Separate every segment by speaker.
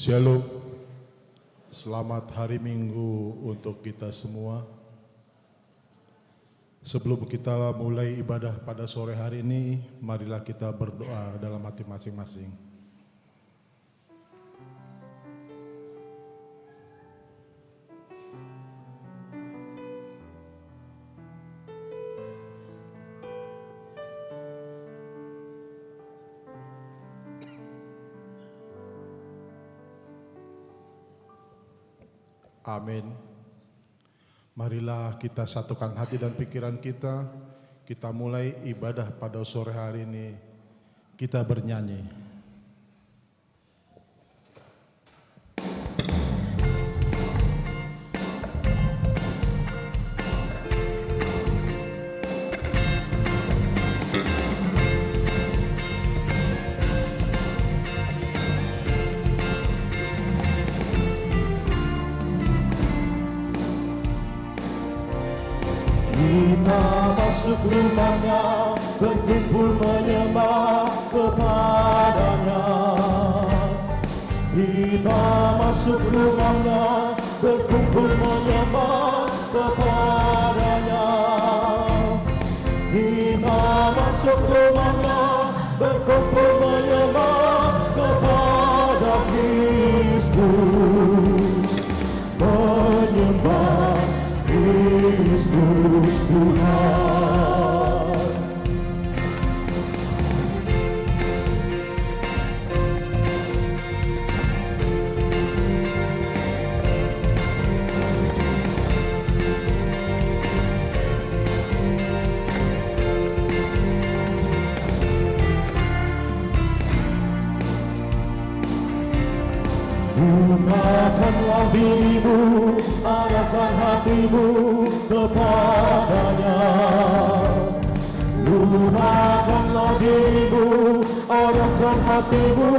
Speaker 1: Shalom, selamat hari Minggu untuk kita semua. Sebelum kita mulai ibadah pada sore hari ini, marilah kita berdoa dalam hati masing-masing. Amin. Marilah kita satukan hati dan pikiran kita. Kita mulai ibadah pada sore hari ini. Kita bernyanyi.
Speaker 2: Kita masuk rumahnya, berkumpul menyembah kepadanya. Kita masuk rumahnya, berkumpul menyembah kepadanya. Kita masuk rumahnya, berkumpul menyembah kepada Kristus. Menyembah Kristus Tuhan. Bukakanlah dirimu, arahkan hatimu kepadanya. Lupakanlah dirimu, arahkan hatimu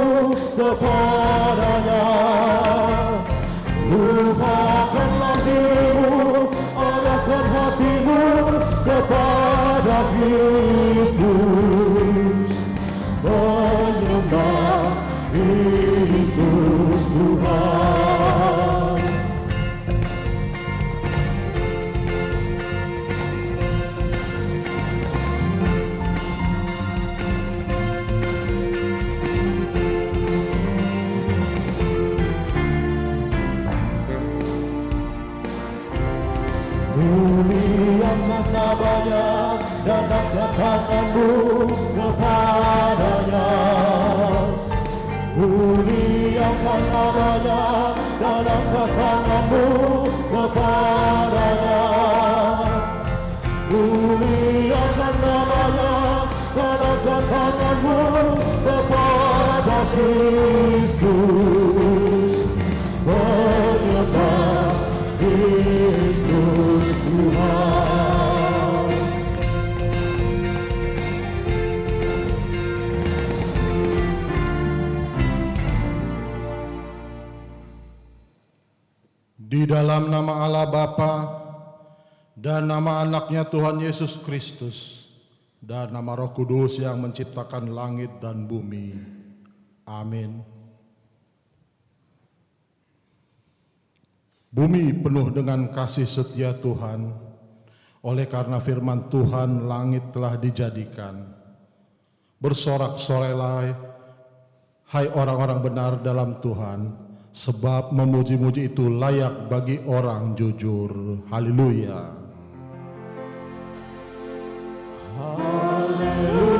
Speaker 2: kepadanya. Lupakanlah dirimu, arahkan hatimu kepada Kristus. Menyembah Kristus Tuhan. Muliakan namanya dan angkat tanganmu kepadanya. Muliakan namanya dan angkat tanganmu kepadanya. Muliakan namanya dan angkat tanganmu kepada Kristus. Menyembah Kristus Tuhan.
Speaker 1: Di dalam nama Allah Bapa dan nama anaknya Tuhan Yesus Kristus dan nama Roh Kudus yang menciptakan langit dan bumi. Amin. Bumi penuh dengan kasih setia Tuhan. Oleh karena firman Tuhan, langit telah dijadikan. Bersorak-sorailah, hai orang-orang benar dalam Tuhan, sebab memuji-muji itu layak bagi orang jujur. Haleluya.
Speaker 2: Haleluya.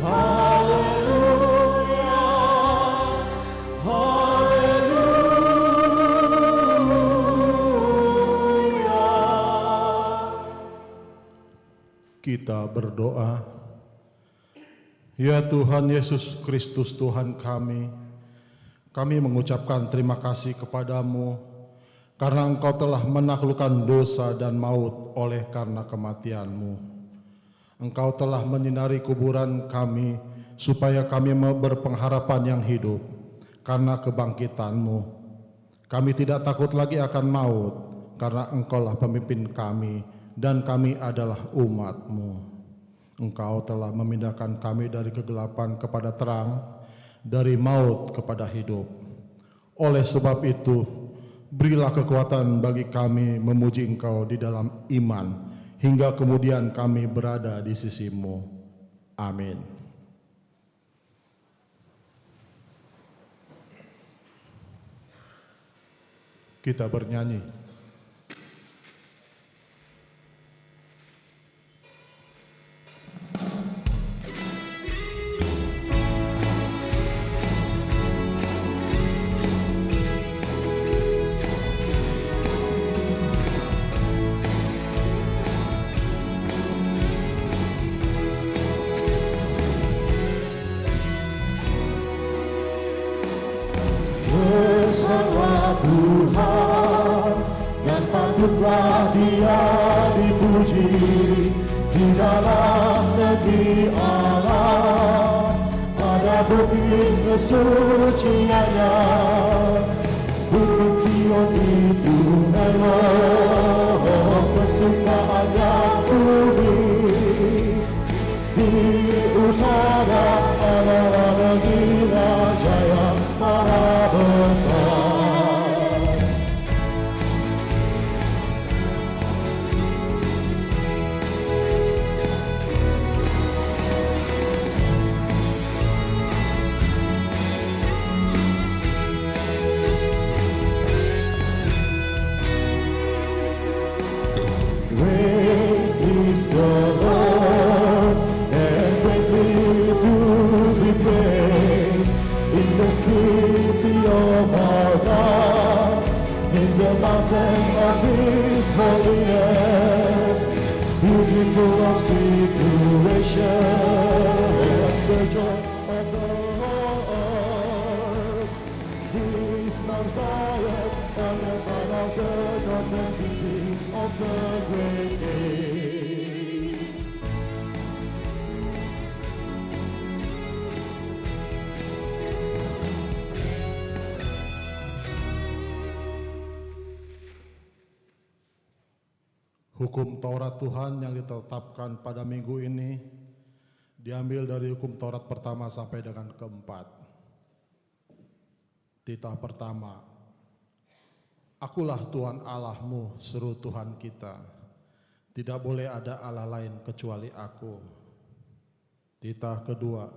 Speaker 2: Haleluya. Haleluya.
Speaker 1: Kita berdoa. Ya Tuhan Yesus Kristus Tuhan kami mengucapkan terima kasih kepadamu karena Engkau telah menaklukkan dosa dan maut oleh karena kematian-Mu. Engkau telah menyinari kuburan kami supaya kami berpengharapan yang hidup karena kebangkitan-Mu. Kami tidak takut lagi akan maut karena Engkaulah pemimpin kami dan kami adalah umat-Mu. Engkau telah memindahkan kami dari kegelapan kepada terang dari maut kepada hidup. Oleh sebab itu, berilah kekuatan bagi kami memuji Engkau di dalam iman, hingga kemudian kami berada di sisi-Mu. Amin. Kita bernyanyi.
Speaker 2: Bersama Tuhan dan patutlah Dia dipuji di dalam negeri Allah, pada bukit kesuciannya. Bukit Sion itu elok, kesukaannya bumi. Di utara adalah negeri Raja yang maha besar. Great is the Lord, and greatly to be praised in the city of our God, in the mountain of His holiness, beautiful of situation, the joy of the Lord. This Mount Zion, on the side of the north, the city of the great King.
Speaker 1: Hukum Taurat Tuhan yang ditetapkan pada minggu ini diambil dari hukum Taurat pertama sampai dengan keempat. Titah pertama, Akulah Tuhan Allahmu, seru Tuhan kita. Tidak boleh ada Allah lain kecuali Aku. Titah kedua,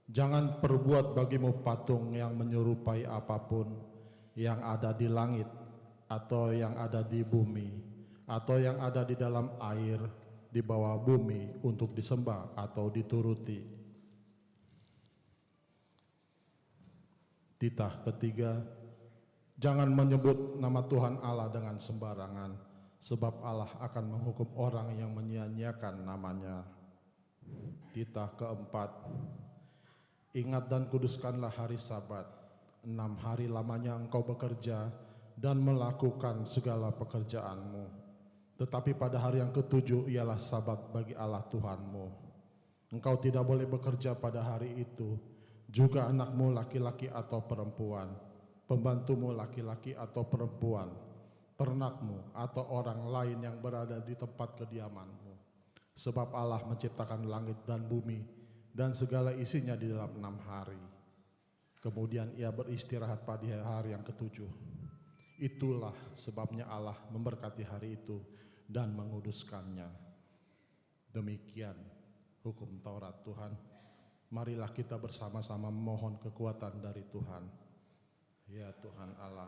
Speaker 1: jangan perbuat bagimu patung yang menyerupai apapun yang ada di langit atau yang ada di bumi atau yang ada di dalam air di bawah bumi untuk disembah atau dituruti. Titah ketiga, jangan menyebut nama Tuhan Allah dengan sembarangan, sebab Allah akan menghukum orang yang menyia-nyiakan namanya. Titah keempat, ingat dan kuduskanlah hari Sabat. 6 hari lamanya engkau bekerja dan melakukan segala pekerjaanmu. Tetapi pada hari yang ke-7 ialah Sabat bagi Allah Tuhanmu. Engkau tidak boleh bekerja pada hari itu, juga anakmu laki-laki atau perempuan, pembantumu laki-laki atau perempuan, ternakmu atau orang lain yang berada di tempat kediamanmu. Sebab Allah menciptakan langit dan bumi dan segala isinya di dalam 6 hari. Kemudian Ia beristirahat pada hari yang ke-7. Itulah sebabnya Allah memberkati hari itu dan menguduskannya. Demikian hukum Taurat Tuhan. Marilah kita bersama-sama memohon kekuatan dari Tuhan. Ya Tuhan Allah,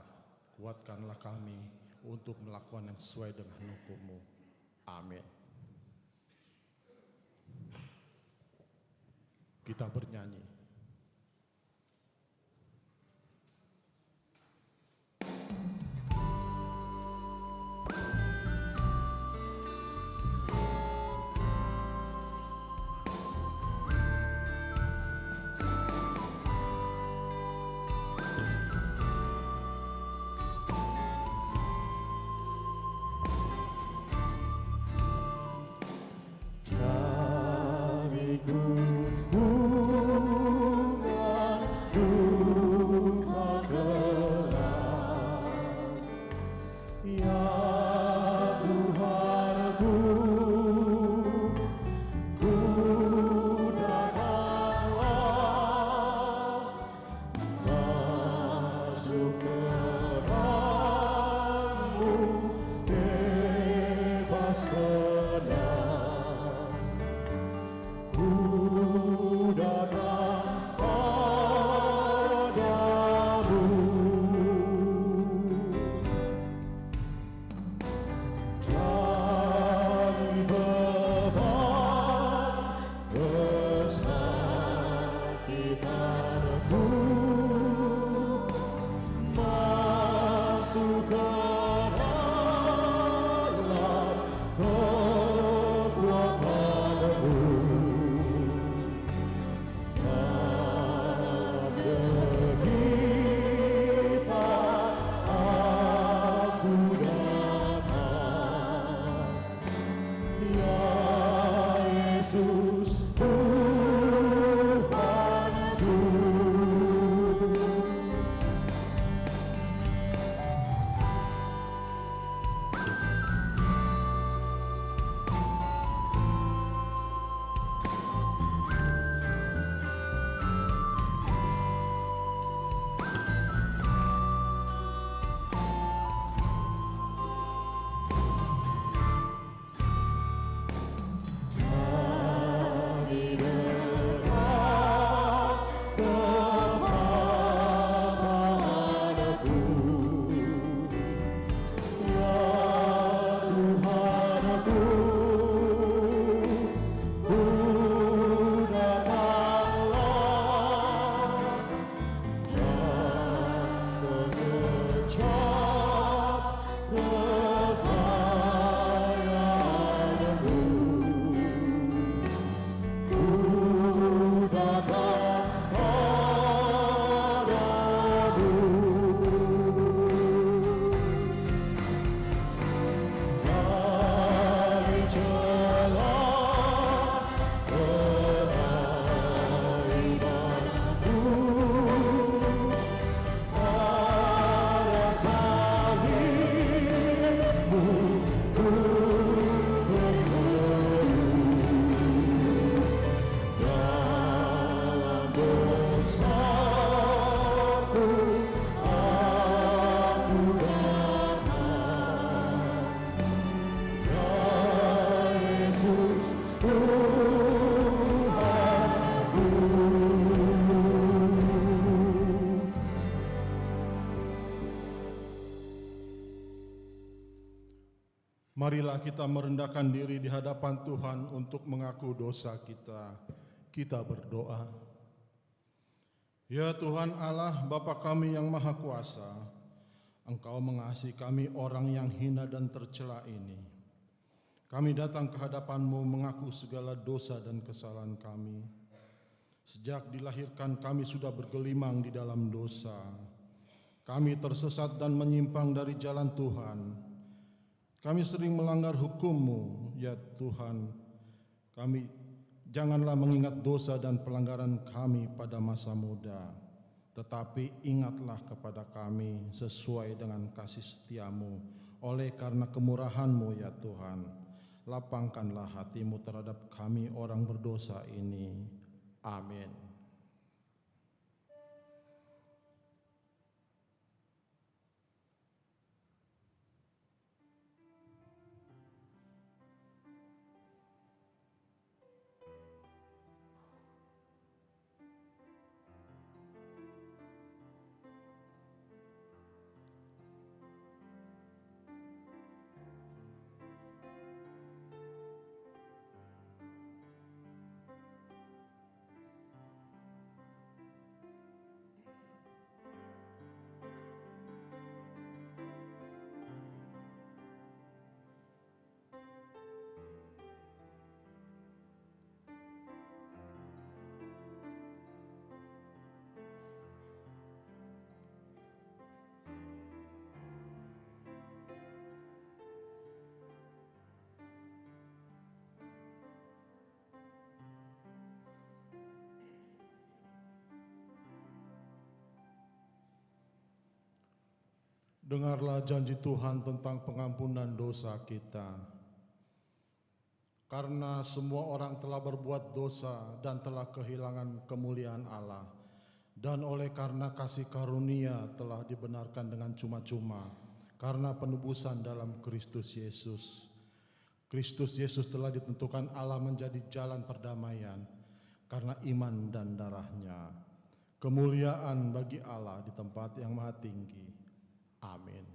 Speaker 1: kuatkanlah kami untuk melakukan yang sesuai dengan hukum-Mu. Amin. Kita bernyanyi. Marilah kita merendahkan diri di hadapan Tuhan untuk mengaku dosa kita. Kita berdoa. Ya Tuhan Allah, Bapa kami yang Maha Kuasa, Engkau mengasihi kami orang yang hina dan tercela ini. Kami datang ke hadapan-Mu mengaku segala dosa dan kesalahan kami. Sejak dilahirkan kami sudah bergelimang di dalam dosa. Kami tersesat dan menyimpang dari jalan Tuhan. Kami sering melanggar hukum-Mu, ya Tuhan. Janganlah mengingat dosa dan pelanggaran kami pada masa muda, tetapi ingatlah kepada kami sesuai dengan kasih setia-Mu. Oleh karena kemurahan-Mu, ya Tuhan, lapangkanlah hati-Mu terhadap kami orang berdosa ini. Amin. Dengarlah janji Tuhan tentang pengampunan dosa kita. Karena semua orang telah berbuat dosa dan telah kehilangan kemuliaan Allah, dan oleh karena kasih karunia telah dibenarkan dengan cuma-cuma, karena penebusan dalam Kristus Yesus. Kristus Yesus telah ditentukan Allah menjadi jalan perdamaian, karena iman dan darah-Nya. Kemuliaan bagi Allah di tempat yang maha tinggi. Amin.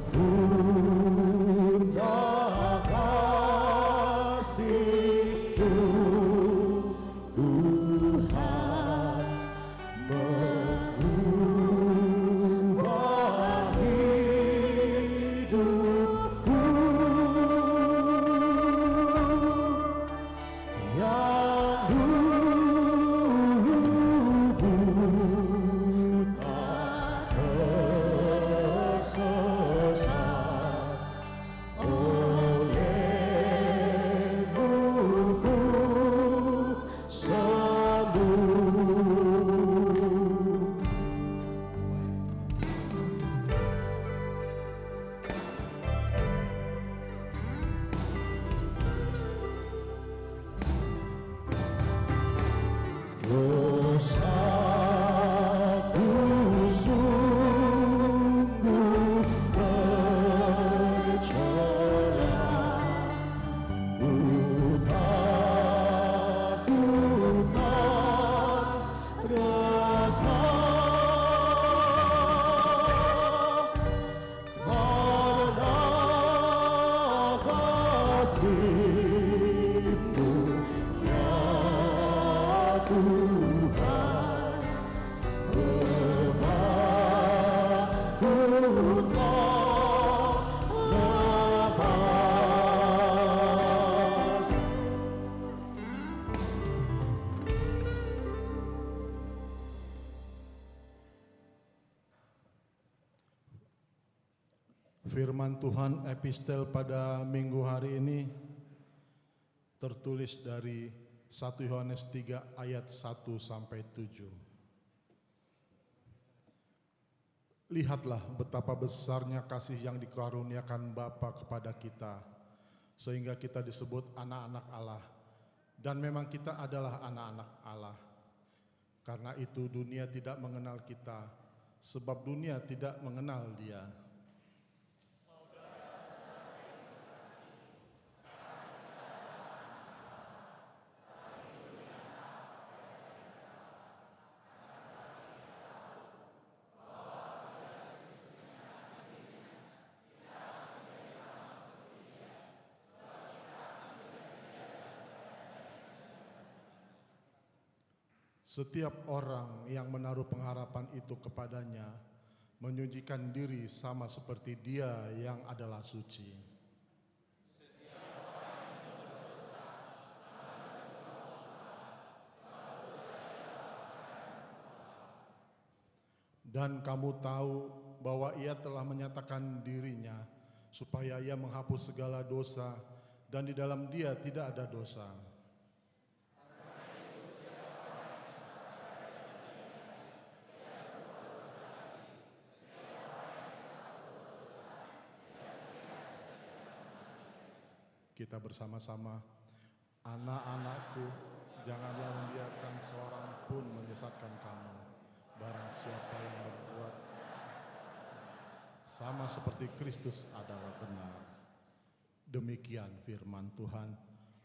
Speaker 2: Sempurna kasih-Mu, Tuhan, mengubah hidupku yang dulu buta tersesat oleh-Mu ku sembuh. Dosaku sungguh tercela, ku takutkan resah, karena kasih-Mu, ya Tuhan, aku tak lepas.
Speaker 1: Firman Tuhan epistel pada minggu hari ini tertulis dari 1 Yohanes 3 ayat 1 sampai 7. Lihatlah betapa besarnya kasih yang dikaruniakan Bapa kepada kita, sehingga kita disebut anak-anak Allah. Dan memang kita adalah anak-anak Allah. Karena itu dunia tidak mengenal kita, sebab dunia tidak mengenal Dia. Setiap orang yang menaruh pengharapan itu kepadanya menyucikan diri sama seperti Dia yang adalah suci. Dan kamu tahu bahwa Ia telah menyatakan dirinya supaya Ia menghapus segala dosa, dan di dalam Dia tidak ada dosa. Kita bersama-sama, anak-anakku, janganlah membiarkan seorang pun menyesatkan kamu. Barang siapa yang berbuat sama seperti Kristus adalah benar. Demikian firman Tuhan.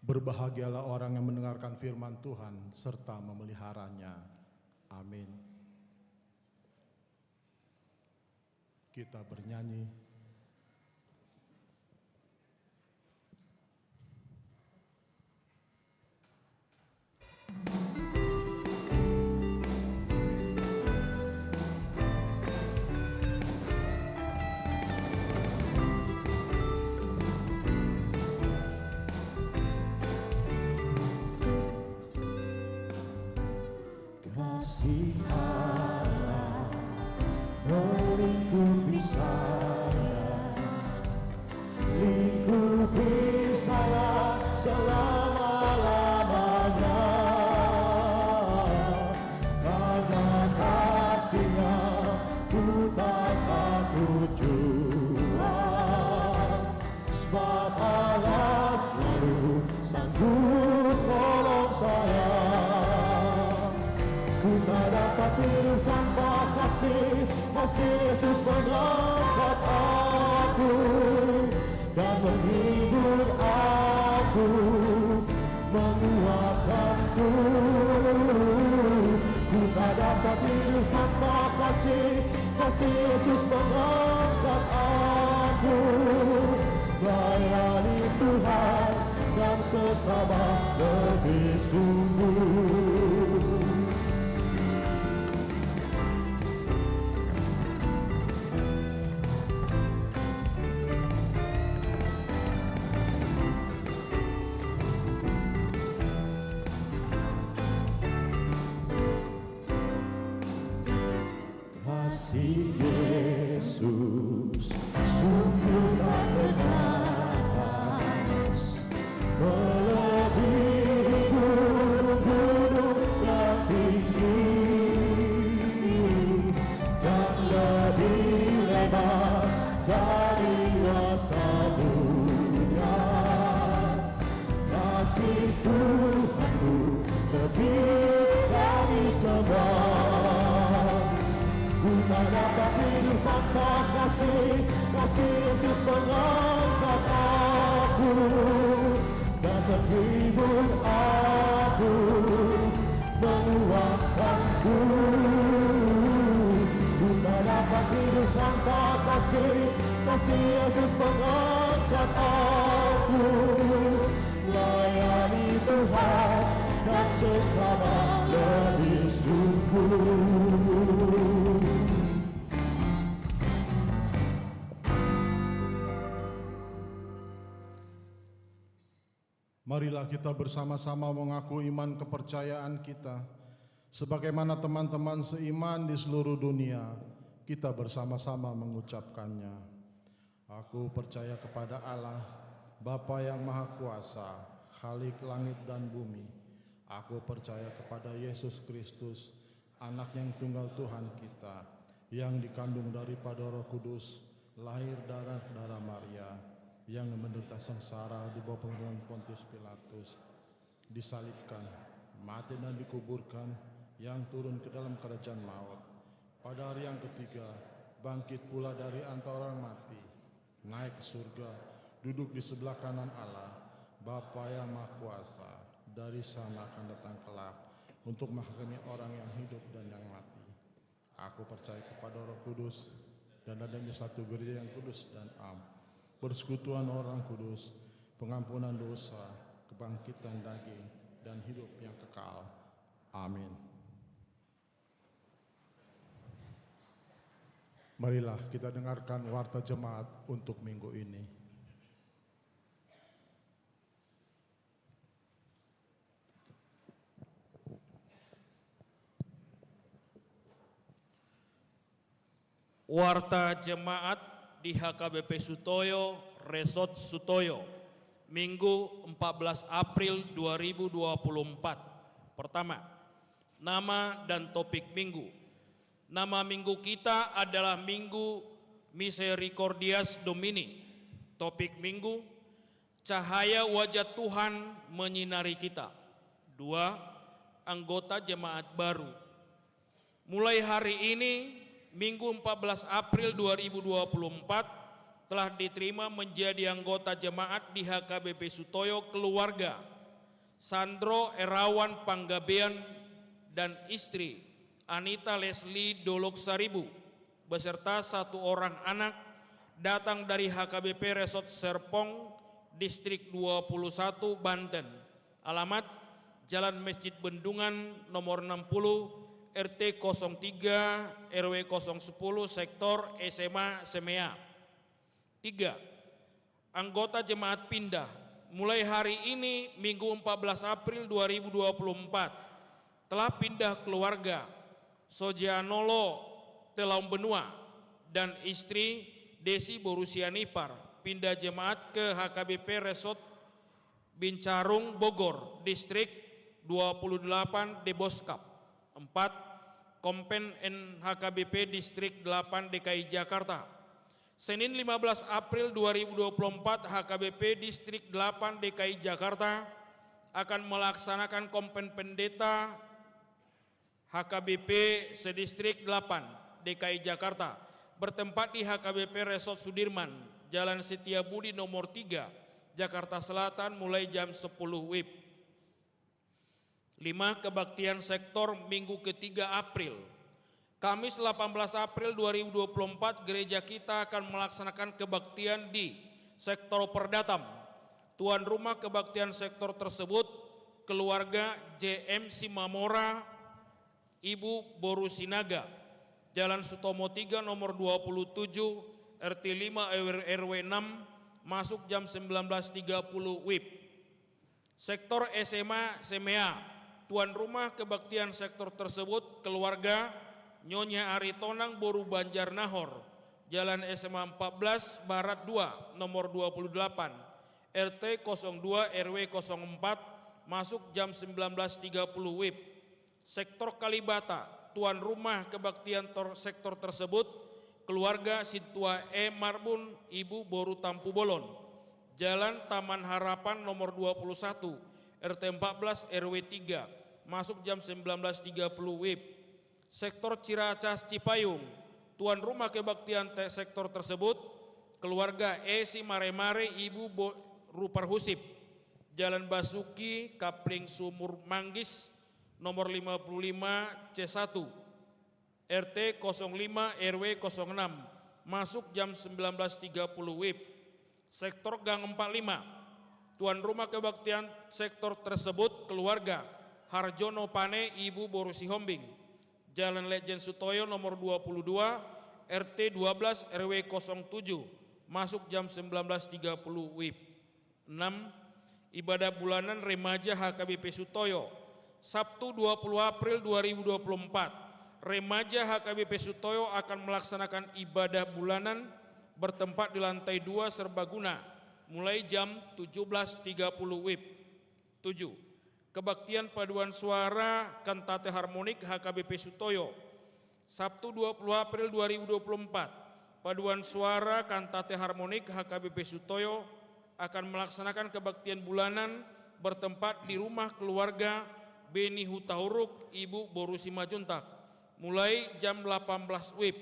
Speaker 1: Berbahagialah orang yang mendengarkan firman Tuhan serta memeliharanya. Amin. Kita bernyanyi.
Speaker 2: Kasih Allah melingkupi saya, lingkupi saya selama-lamanya. Karena kasih-Nya ku tak takut jua, sebab Allah selalu sanggup tolong saya. Ku tak dapat hidup tanpa kasih Yesus mengangkat aku dan menghibur aku, menguatkanku. Ku tak dapat hidup tanpa kasih Yesus mengangkat aku. Layani Tuhan dan sesama lebih sungguh. Kasih Yesus sungguh tak terbatas, melebihi gunung-gunung yang tinggi, dan lebih lebar dari luas samudra. Kasih Tuhanku lebih dari semua. Ku tak dapat hidup tanpa kasih Yesus mengangkat aku dan menghibur aku, menguatkanku. Ku tak dapat hidup tanpa kasih Yesus mengangkat aku. Layani Tuhan dan sesama lebih sungguh.
Speaker 1: Marilah kita bersama-sama mengaku iman kepercayaan kita. Sebagaimana teman-teman seiman di seluruh dunia, kita bersama-sama mengucapkannya. Aku percaya kepada Allah, Bapa yang Maha Kuasa, Khalik langit dan bumi. Aku percaya kepada Yesus Kristus, Anak yang tunggal Tuhan kita, yang dikandung daripada Roh Kudus, lahir darah Maria, yang menderita sengsara di bawah pemerintahan Pontius Pilatus, disalibkan, mati dan dikuburkan, yang turun ke dalam kerajaan maut. Pada hari yang ketiga, bangkit pula dari antara orang mati, naik ke surga, duduk di sebelah kanan Allah, Bapa yang Maha Kuasa. Dari sana akan datang kelak untuk menghakimi orang yang hidup dan yang mati. Aku percaya kepada Roh Kudus dan adanya satu gereja yang kudus dan am, persekutuan orang kudus, pengampunan dosa, kebangkitan daging, dan hidup yang kekal. Amin. Marilah kita dengarkan warta jemaat untuk minggu ini.
Speaker 3: Warta jemaat di HKBP Sutoyo, Resort Sutoyo, Minggu 14 April 2024. Pertama, nama dan topik minggu. Nama minggu kita adalah Minggu Misericordias Domini. Topik minggu, cahaya wajah Tuhan menyinari kita. 2. Anggota jemaat baru. Mulai hari ini, Minggu 14 April 2024 telah diterima menjadi anggota jemaat di HKBP Sutoyo keluarga Sandro Erawan Panggabean dan istri Anita Leslie Dolok Saribu beserta 1 orang anak datang dari HKBP Resort Serpong, Distrik 21, Banten. Alamat Jalan Masjid Bendungan nomor 60, RT 03 RW 010 Sektor SMA Semea. 3. Anggota jemaat pindah. Mulai hari ini Minggu 14 April 2024 telah pindah keluarga Sojianolo Telaum Benua dan istri Desi Borusianipar pindah jemaat ke HKBP Resort Bincarung Bogor, Distrik 28 Deboskap. 4. Kompen NHKBP Distrik 8 DKI Jakarta. Senin 15 April 2024 HKBP Distrik 8 DKI Jakarta akan melaksanakan Kompen Pendeta HKBP Sedistrik 8 DKI Jakarta bertempat di HKBP Resort Sudirman, Jalan Setiabudi nomor 3, Jakarta Selatan mulai jam 10 WIB. 5. Kebaktian sektor Minggu ketiga April. Kamis 18 April 2024 gereja kita akan melaksanakan kebaktian di sektor Perdatam. Tuan rumah kebaktian sektor tersebut keluarga JM Simamora Ibu Borusinaga, Jalan Sutomo 3 nomor 27 RT 5 RW 6, masuk jam 19.30 WIB. Sektor SMA Semea. Tuan rumah kebaktian sektor tersebut keluarga Nyonya Aritonang Boru Banjar Nahor, Jalan SMA 14 Barat 2 nomor 28 RT 02 RW 04, masuk jam 19.30 WIB. Sektor Kalibata. Tuan rumah kebaktian sektor tersebut keluarga Sintua E Marbun Ibu Boru Tampu Bolon, Jalan Taman Harapan nomor 21 RT 14 RW 3, masuk jam 19.30 WIB. Sektor Ciracas Cipayung. Tuan rumah kebaktian sektor tersebut keluarga Esi Mare-Mare Ibu Rupar Husip, Jalan Basuki Kapling Sumur Manggis nomor 55 C1 RT 05 RW 06, masuk jam 19.30 WIB. Sektor Gang 45. Tuan rumah kebaktian sektor tersebut keluarga Harjono Pane Ibu Borusi Hombing, Jalan Lejen Sutoyo nomor 22 RT 12 RW 07, masuk jam 19.30 WIB. 6. Ibadah bulanan remaja HKBP Sutoyo. Sabtu 20 April 2024 remaja HKBP Sutoyo akan melaksanakan ibadah bulanan bertempat di lantai 2 Serbaguna mulai jam 17.30 WIB. 7. Kebaktian paduan suara kantate harmonik HKBP Sutoyo. Sabtu 20 April 2024, paduan suara kantate harmonik HKBP Sutoyo akan melaksanakan kebaktian bulanan bertempat di rumah keluarga Beni Hutahuruk Ibu Borusi Majuntak mulai jam 18 WIB.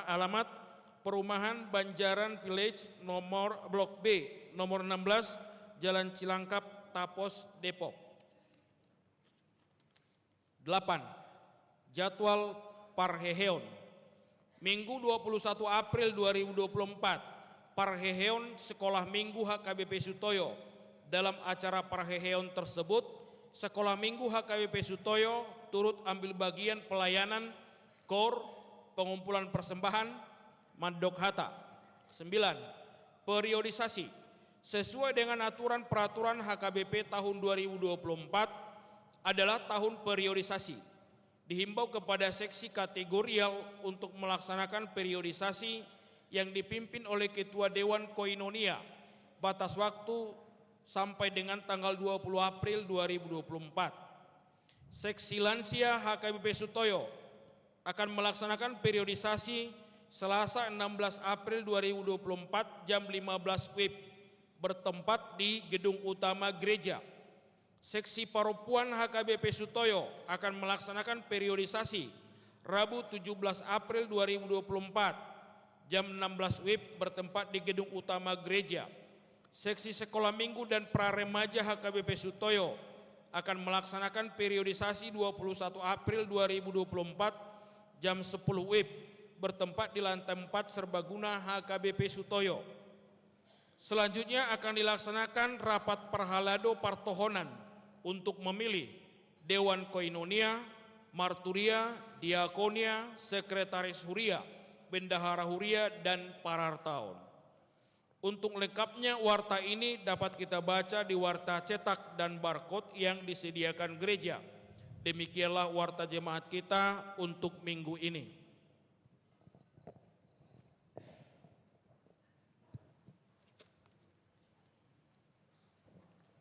Speaker 3: Alamat Perumahan Banjaran Village nomor Blok B nomor 16 Jalan Cilangkap, Tapos, Depok. 8. Jadwal Parheheon. Minggu 21 April 2024, Parheheon Sekolah Minggu HKBP Sutoyo. Dalam acara Parheheon tersebut, Sekolah Minggu HKBP Sutoyo turut ambil bagian pelayanan, KOR, pengumpulan persembahan, mandok hata. 9. Periodisasi. Sesuai dengan aturan peraturan HKBP tahun 2024 adalah tahun periodisasi. Dihimbau kepada seksi kategorial untuk melaksanakan periodisasi yang dipimpin oleh Ketua Dewan Koinonia. Batas waktu sampai dengan tanggal 20 April 2024. Seksi Lansia HKBP Sutoyo akan melaksanakan periodisasi Selasa 16 April 2024 jam 15 WIB bertempat di Gedung Utama Gereja. Seksi Perempuan HKBP Sutoyo akan melaksanakan periodisasi Rabu 17 April 2024 jam 16 WIB bertempat di Gedung Utama Gereja. Seksi Sekolah Minggu dan Praremaja HKBP Sutoyo akan melaksanakan periodisasi 21 April 2024 jam 10 WIB bertempat di lantai 4 Serbaguna HKBP Sutoyo. Selanjutnya akan dilaksanakan rapat Parhalado Partohonan untuk memilih Dewan Koinonia, Marturia, Diakonia, Sekretaris Huria, Bendahara Huria, dan Parartaon. Untuk lengkapnya warta ini dapat kita baca di warta cetak dan barcode yang disediakan gereja. Demikianlah warta jemaat kita untuk minggu ini.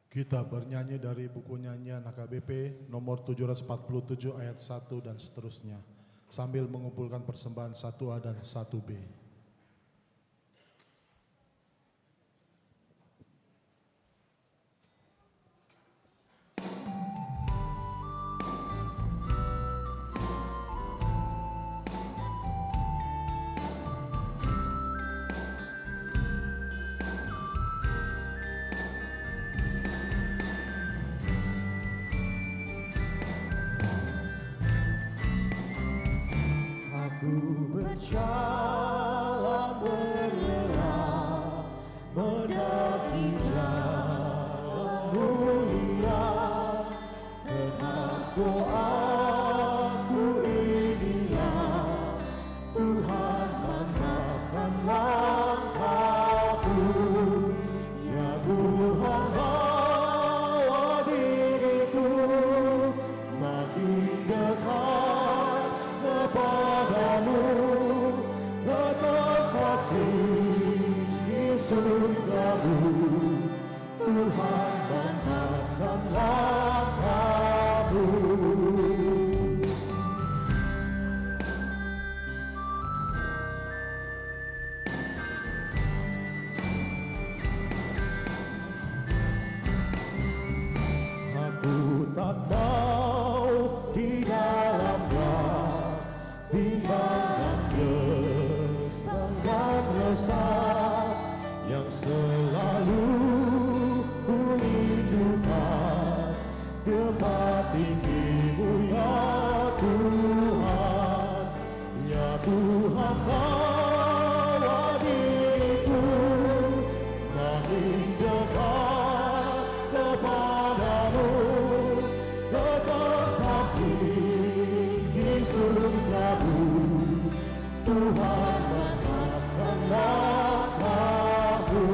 Speaker 1: Kita bernyanyi dari buku nyanyian HKBP nomor 747 ayat 1 dan seterusnya, sambil mengumpulkan persembahan 1A dan 1B.
Speaker 2: Aku berjalan berlela mendaki jalan mulia, hendak doaku inilah, Tuhan mantapkan langkahku, ya Tuhan bawa diriku makin dekat kepadamu, ke tempat tinggi surgamu. Tuhan bantahkan langkahmu. Aku tak mau di dalamnya bimbang dan gesang dan resah, yang selalu ku rindukan tempat tinggi-Mu ya Tuhan. Ya Tuhan bawa diriku makin dekat kepadamu, ke tempat tinggi surgamu. Tuhan maafkan langkahku.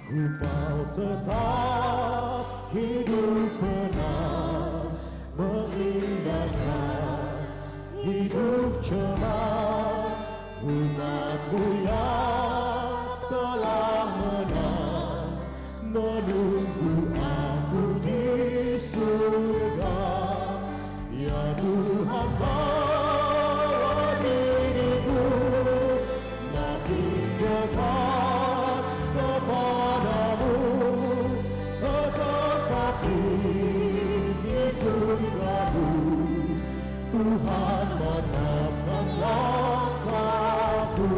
Speaker 2: Ku mau tetap hidup tenang, mengindahkan hidup cemerlang, umat-Mu yang telah menang, menunggu aku di surga. Ya Tuhan, bawa diriku makin dekat kepadamu, ke tempat tinggi surga-Mu. Tuhan, mantapkan langkahku.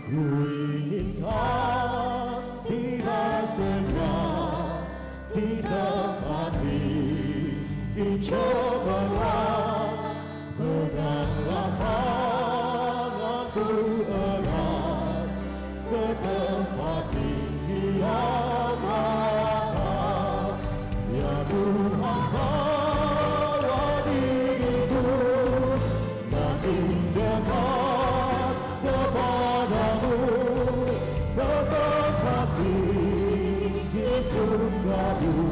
Speaker 2: Ku inginkan tiba segera di tempat tinggi cemerlang, peganglah tanganku erat ke tempat tinggi yang langka. Ya Tuhan, bawa diriku makin dekat kepadamu, ke tempat tinggi surga-Mu.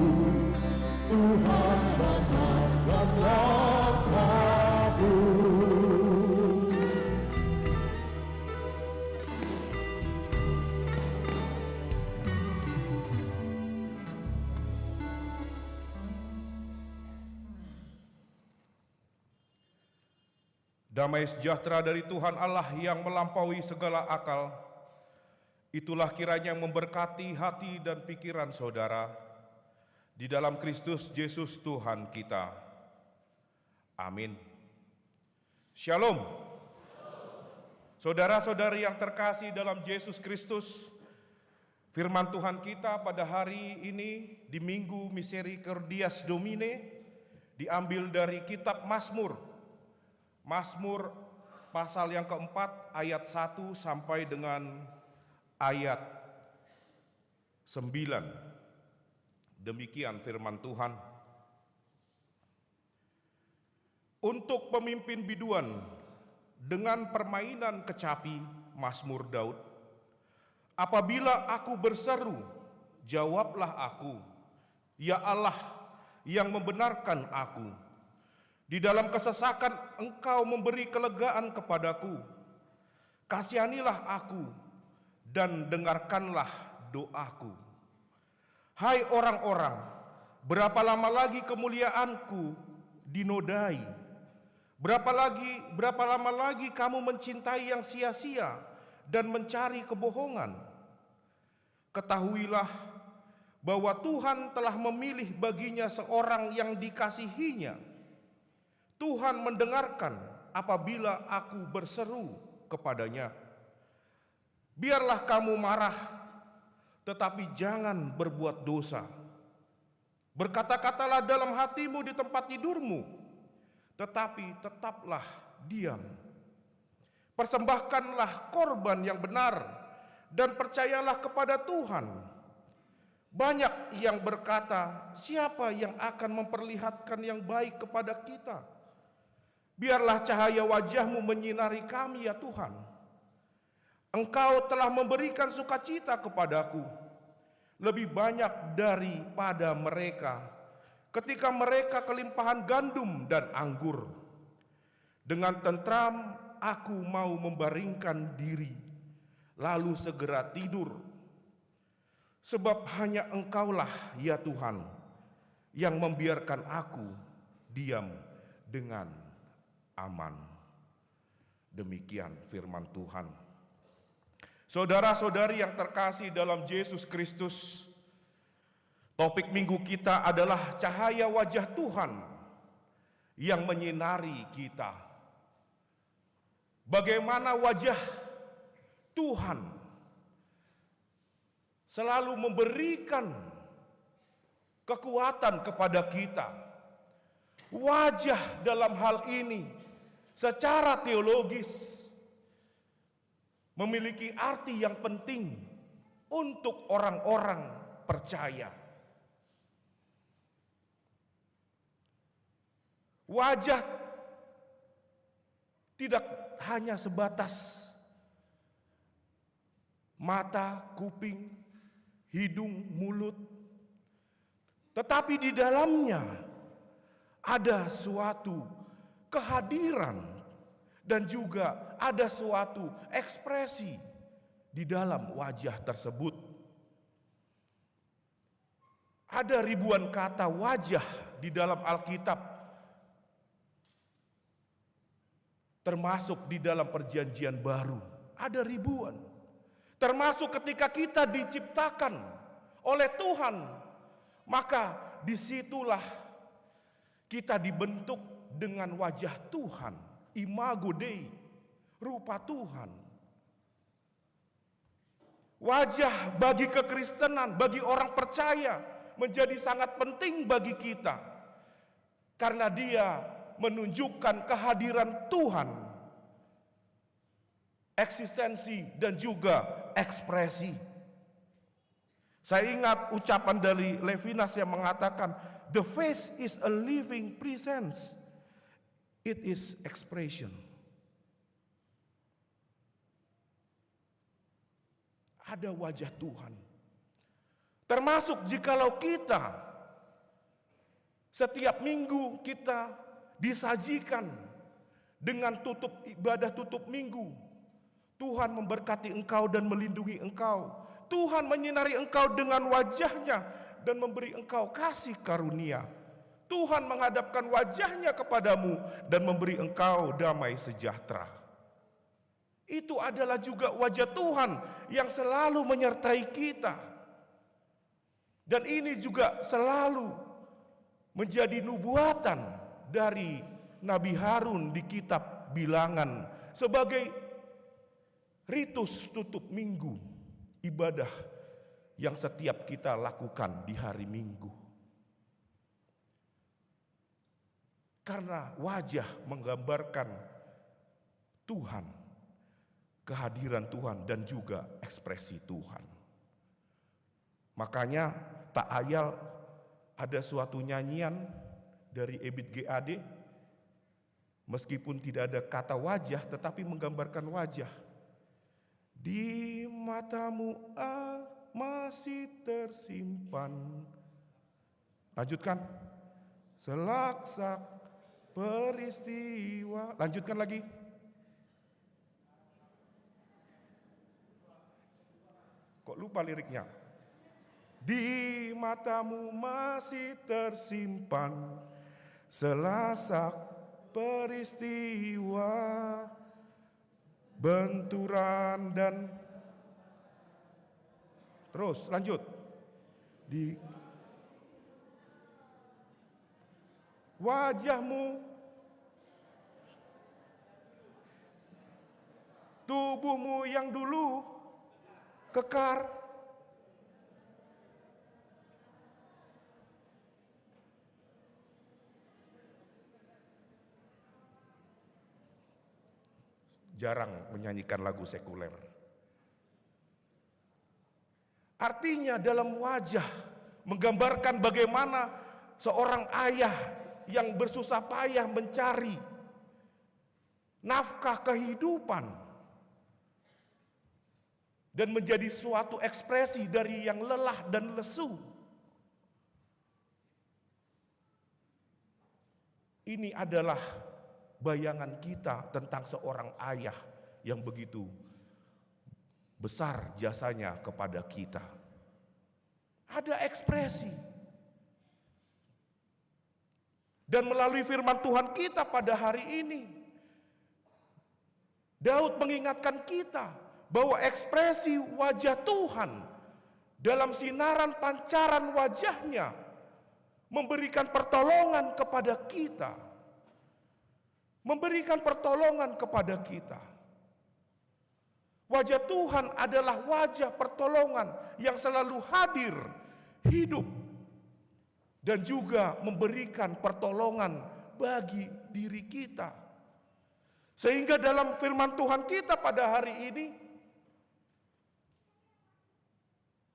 Speaker 2: Tuhan, mantapkan langkahku.
Speaker 4: Damai sejahtera dari Tuhan Allah yang melampaui segala akal, itulah kiranya memberkati hati dan pikiran saudara di dalam Kristus Yesus Tuhan kita. Amin. Shalom. Saudara-saudari yang terkasih dalam Yesus Kristus, firman Tuhan kita pada hari ini di Minggu Misericordias Domine diambil dari kitab Mazmur. Mazmur pasal yang keempat ayat 1 sampai dengan ayat 9. Demikian firman Tuhan. Untuk pemimpin biduan dengan permainan kecapi, Mazmur Daud. Apabila aku berseru, jawablah aku, ya Allah yang membenarkan aku. Di dalam kesesakan Engkau memberi kelegaan kepadaku. Kasihanilah aku dan dengarkanlah doaku. Hai orang-orang, berapa lama lagi kemuliaanku dinodai? Berapa lama lagi kamu mencintai yang sia-sia dan mencari kebohongan? Ketahuilah bahwa Tuhan telah memilih baginya seorang yang dikasihinya. Tuhan mendengarkan apabila aku berseru kepadanya. Biarlah kamu marah, tetapi jangan berbuat dosa. Berkata-katalah dalam hatimu di tempat tidurmu, tetapi tetaplah diam. Persembahkanlah korban yang benar dan percayalah kepada Tuhan. Banyak yang berkata, siapa yang akan memperlihatkan yang baik kepada kita? Biarlah cahaya wajah-Mu menyinari kami ya Tuhan. Engkau telah memberikan sukacita kepadaku, lebih banyak daripada mereka, ketika mereka kelimpahan gandum dan anggur. Dengan tentram aku mau membaringkan diri, lalu segera tidur. Sebab hanya Engkaulah ya Tuhan, yang membiarkan aku diam dengan aman. Demikian firman Tuhan. Saudara-saudari yang terkasih dalam Yesus Kristus, topik minggu kita adalah cahaya wajah Tuhan yang menyinari kita. Bagaimana wajah Tuhan selalu memberikan kekuatan kepada kita Wajah dalam hal ini secara teologis memiliki arti yang penting untuk orang-orang percaya. Wajah tidak hanya sebatas mata, kuping, hidung, mulut, tetapi di dalamnya ada suatu kehadiran dan juga ada suatu ekspresi di dalam wajah tersebut. Ada ribuan kata wajah di dalam Alkitab, termasuk di dalam Perjanjian Baru. Ada ribuan. Termasuk ketika kita diciptakan oleh Tuhan, maka disitulah kita dibentuk dengan wajah Tuhan, imago Dei, rupa Tuhan. Wajah bagi kekristenan, bagi orang percaya menjadi sangat penting bagi kita. Karena dia menunjukkan kehadiran Tuhan, eksistensi dan juga ekspresi. Saya ingat ucapan dari Levinas yang mengatakan, the face is a living presence. It is expression. Ada wajah Tuhan. Termasuk jikalau kita setiap minggu kita disajikan dengan ibadah tutup minggu. Tuhan memberkati engkau dan melindungi engkau. Tuhan menyinari engkau dengan wajahnya dan memberi engkau kasih karunia. Tuhan menghadapkan wajahnya kepadamu dan memberi engkau damai sejahtera. Itu adalah juga wajah Tuhan yang selalu menyertai kita. Dan ini juga selalu menjadi nubuatan dari Nabi Harun di kitab Bilangan sebagai ritus tutup minggu, ibadah yang setiap kita lakukan di hari Minggu. Karena wajah menggambarkan Tuhan, kehadiran Tuhan dan juga ekspresi Tuhan. Makanya tak ayal ada suatu nyanyian dari Ebit GAD, meskipun tidak ada kata wajah tetapi menggambarkan wajah. Di matamu masih tersimpan. Lanjutkan. Selaksak peristiwa. Lanjutkan lagi. Kok lupa liriknya? Di matamu masih tersimpan selaksak peristiwa, benturan dan terus lanjut. Di wajahmu, tubuhmu yang dulu kekar, jarang menyanyikan lagu sekuler. Artinya dalam wajah menggambarkan bagaimana seorang ayah yang bersusah payah mencari nafkah kehidupan dan menjadi suatu ekspresi dari yang lelah dan lesu. Ini adalah bayangan kita tentang seorang ayah yang begitu besar jasanya kepada kita. Ada ekspresi. Dan melalui firman Tuhan kita pada hari ini, Daud mengingatkan kita bahwa ekspresi wajah Tuhan dalam sinaran pancaran wajahnya memberikan pertolongan kepada kita. Memberikan pertolongan kepada kita. Wajah Tuhan adalah wajah pertolongan yang selalu hadir, hidup, dan juga memberikan pertolongan bagi diri kita. Sehingga dalam firman Tuhan kita pada hari ini,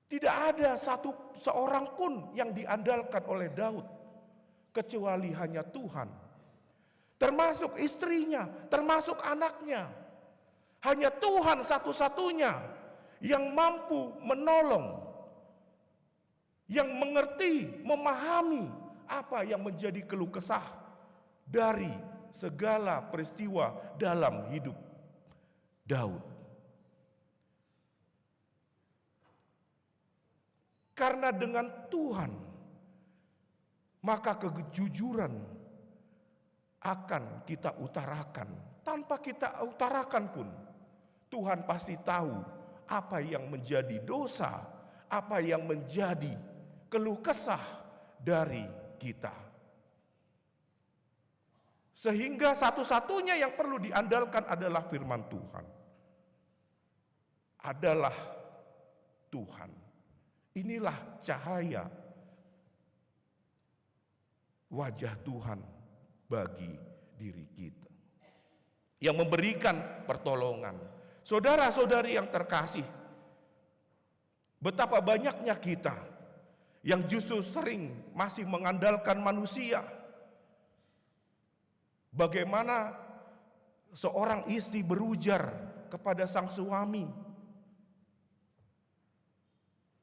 Speaker 4: tidak ada seorang pun yang diandalkan oleh Daud, kecuali hanya Tuhan. Termasuk istrinya, termasuk anaknya. Hanya Tuhan satu-satunya yang mampu menolong, yang mengerti, memahami apa yang menjadi keluh kesah dari segala peristiwa dalam hidup Daud. Karena dengan Tuhan, maka kejujuran akan kita utarakan. Tanpa kita utarakan pun, Tuhan pasti tahu apa yang menjadi dosa, apa yang menjadi keluh kesah dari kita. Sehingga satu-satunya yang perlu diandalkan adalah firman Tuhan. Adalah Tuhan. Inilah cahaya wajah Tuhan bagi diri kita, yang memberikan pertolongan. Saudara-saudari yang terkasih, betapa banyaknya kita yang justru sering masih mengandalkan manusia. Bagaimana seorang istri berujar kepada sang suami,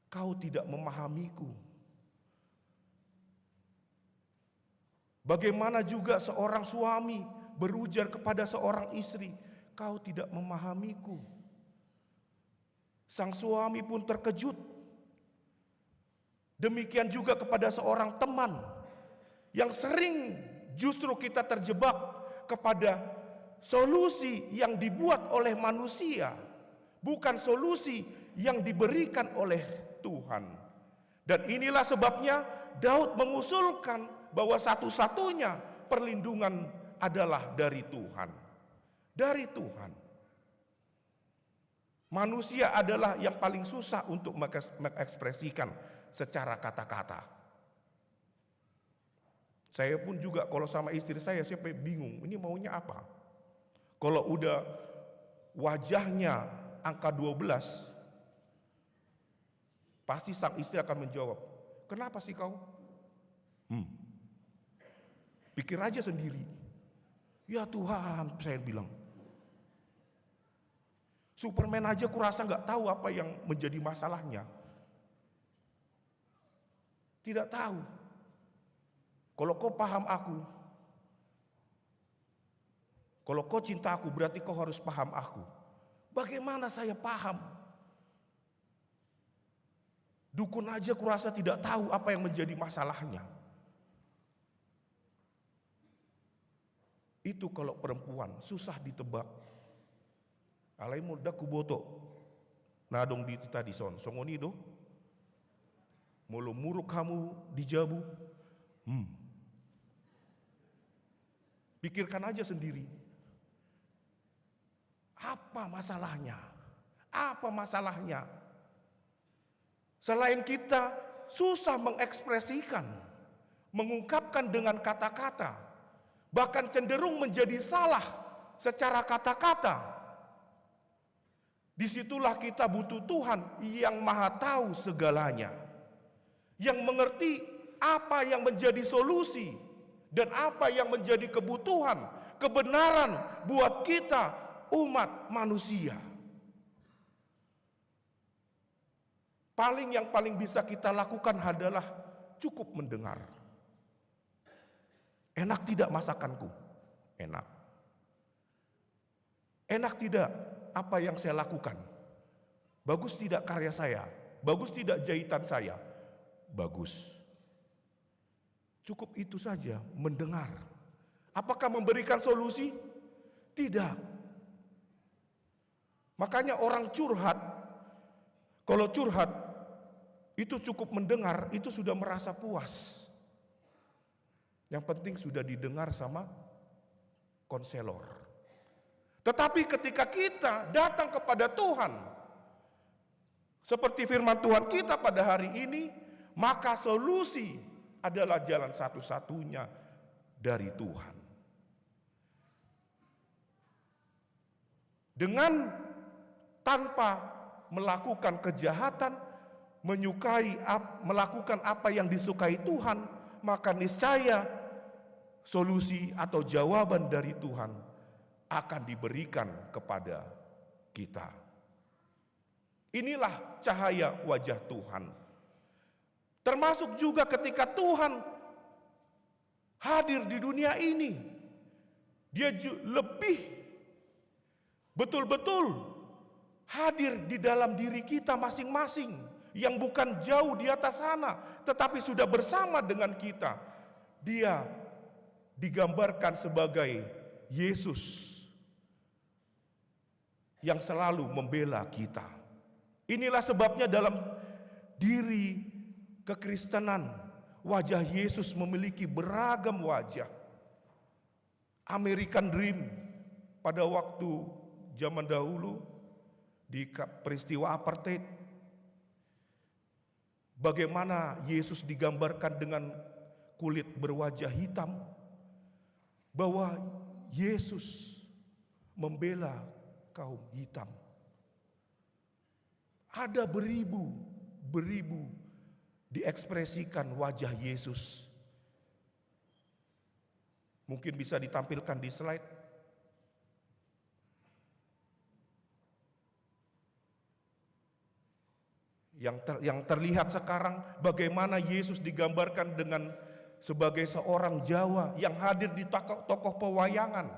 Speaker 4: "Kau tidak memahamiku." Bagaimana juga seorang suami berujar kepada seorang istri, "Kau tidak memahamiku." Sang suami pun terkejut. Demikian juga kepada seorang teman yang sering justru kita terjebak kepada solusi yang dibuat oleh manusia, bukan solusi yang diberikan oleh Tuhan. Dan inilah sebabnya Daud mengusulkan bahwa satu-satunya perlindungan adalah dari Tuhan. Dari Tuhan. Manusia adalah yang paling susah untuk mengekspresikan secara kata-kata. Saya pun juga kalau sama istri saya bingung, ini maunya apa? Kalau udah wajahnya angka 12, pasti sang istri akan menjawab, "Kenapa sih kau?" Pikir aja sendiri. Ya Tuhan, saya bilang. Superman aja kurasa gak tahu apa yang menjadi masalahnya. Tidak tahu. Kalau kau paham aku, kalau kau cinta aku, berarti kau harus paham aku. Bagaimana saya paham? Dukun aja kurasa tidak tahu apa yang menjadi masalahnya. Itu kalau perempuan susah ditebak. Alai muda kuboto. Nadong di tadi son. Songoni do. Mulu muruk kamu dijabu. Pikirkan aja sendiri. Apa masalahnya? Apa masalahnya? Selain kita susah mengekspresikan, mengungkapkan dengan kata-kata, bahkan cenderung menjadi salah secara kata-kata. Disitulah kita butuh Tuhan yang maha tahu segalanya, yang mengerti apa yang menjadi solusi dan apa yang menjadi kebutuhan, kebenaran buat kita umat manusia. Yang paling bisa kita lakukan adalah cukup mendengar. Enak tidak masakanku? Enak. Enak tidak apa yang saya lakukan? Bagus tidak karya saya? Bagus tidak jahitan saya? Bagus. Cukup itu saja, mendengar. Apakah memberikan solusi? Tidak. Makanya orang curhat, kalau curhat itu cukup mendengar, itu sudah merasa puas. Yang penting sudah didengar sama konselor. Tetapi ketika kita datang kepada Tuhan, seperti firman Tuhan kita pada hari ini, maka solusi adalah jalan satu-satunya dari Tuhan. Dengan tanpa melakukan kejahatan, melakukan apa yang disukai Tuhan, maka niscaya solusi atau jawaban dari Tuhan akan diberikan kepada kita. Inilah cahaya wajah Tuhan. Termasuk juga ketika Tuhan hadir di dunia ini, Dia lebih betul-betul hadir di dalam diri kita masing-masing, yang bukan jauh di atas sana, tetapi sudah bersama dengan kita. Dia digambarkan sebagai Yesus yang selalu membela kita. Inilah sebabnya dalam diri kekristenan, wajah Yesus memiliki beragam wajah. American Dream pada waktu zaman dahulu di peristiwa apartheid, bagaimana Yesus digambarkan dengan kulit berwajah hitam, bahwa Yesus membela kaum hitam. Ada beribu diekspresikan wajah Yesus. Mungkin bisa ditampilkan di slide. Yang terlihat sekarang bagaimana Yesus digambarkan dengan sebagai seorang Jawa yang hadir di tokoh pewayangan.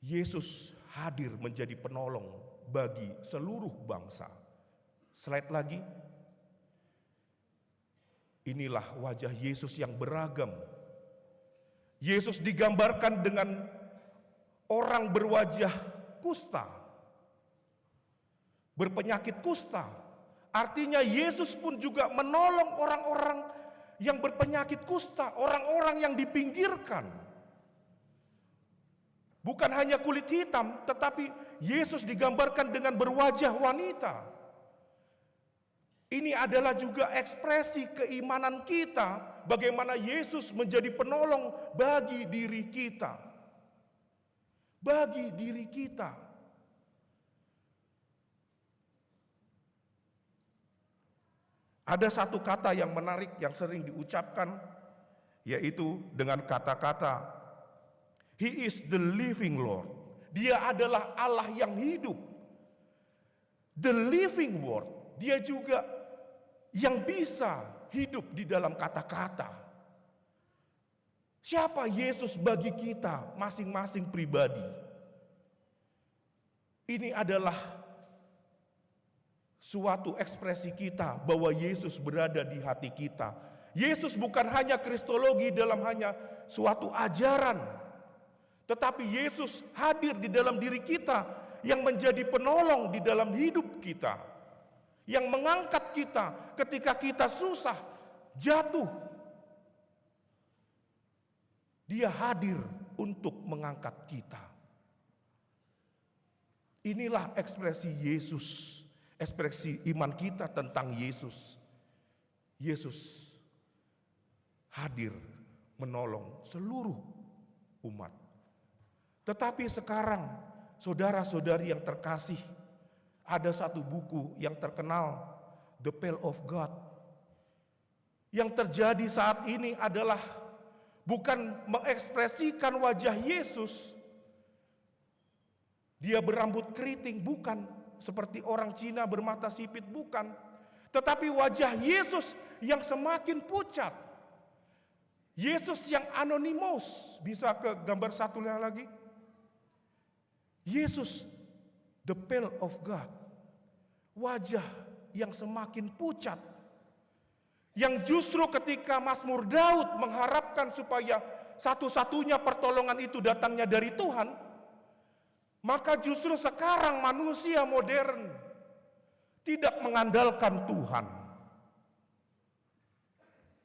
Speaker 4: Yesus hadir menjadi penolong bagi seluruh bangsa. Slide lagi. Inilah wajah Yesus yang beragam. Yesus digambarkan dengan orang berwajah kusta, berpenyakit kusta. Artinya Yesus pun juga menolong orang-orang yang berpenyakit kusta, orang-orang yang dipinggirkan. Bukan hanya kulit hitam, tetapi Yesus digambarkan dengan berwajah wanita. Ini adalah juga ekspresi keimanan kita, bagaimana Yesus menjadi penolong bagi diri kita. Bagi diri kita. Ada satu kata yang menarik yang sering diucapkan, yaitu dengan kata-kata He is the living Lord. Dia adalah Allah yang hidup. The living word. Dia juga yang bisa hidup di dalam kata-kata. Siapa Yesus bagi kita masing-masing pribadi? Ini adalah suatu ekspresi kita bahwa Yesus berada di hati kita. Yesus bukan hanya kristologi dalam hanya suatu ajaran, tetapi Yesus hadir di dalam diri kita yang menjadi penolong di dalam hidup kita, yang mengangkat kita ketika kita susah, jatuh. Dia hadir untuk mengangkat kita. Inilah ekspresi Yesus, ekspresi iman kita tentang Yesus. Yesus hadir menolong seluruh umat. Tetapi sekarang, saudara-saudari yang terkasih, ada satu buku yang terkenal, The Pearl of God. Yang terjadi saat ini adalah bukan mengekspresikan wajah Yesus. Dia berambut keriting, bukan. Seperti orang Cina bermata sipit, bukan. Tetapi wajah Yesus yang semakin pucat. Yesus yang anonymous. Bisa ke gambar satunya lagi. Yesus, the Pearl of God. Wajah yang semakin pucat. Yang justru ketika Mazmur Daud mengharapkan supaya satu-satunya pertolongan itu datangnya dari Tuhan, maka justru sekarang manusia modern tidak mengandalkan Tuhan.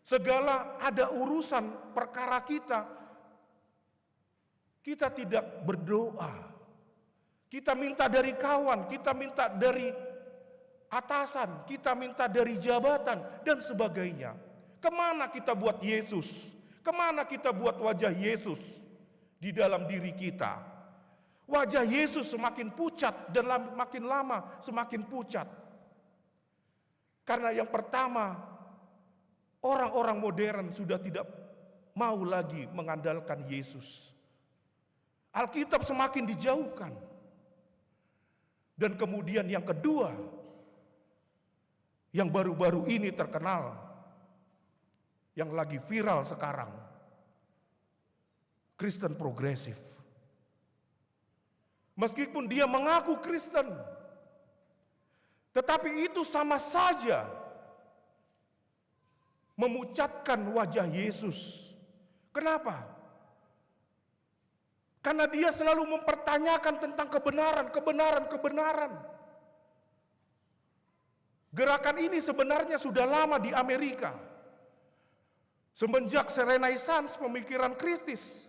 Speaker 4: Segala ada urusan perkara kita tidak berdoa. Kita minta dari kawan, kita minta dari atasan, kita minta dari jabatan, dan sebagainya. Kemana kita buat Yesus? Kemana kita buat wajah Yesus di dalam diri kita? Wajah Yesus semakin pucat dan makin lama semakin pucat. Karena yang pertama, orang-orang modern sudah tidak mau lagi mengandalkan Yesus. Alkitab semakin dijauhkan. Dan kemudian yang kedua, yang baru-baru ini terkenal, yang lagi viral sekarang, Kristen progresif. Meskipun dia mengaku Kristen, tetapi itu sama saja memucatkan wajah Yesus. Kenapa? Karena dia selalu mempertanyakan tentang kebenaran. Gerakan ini sebenarnya sudah lama di Amerika. Semenjak Renaissance pemikiran kritis,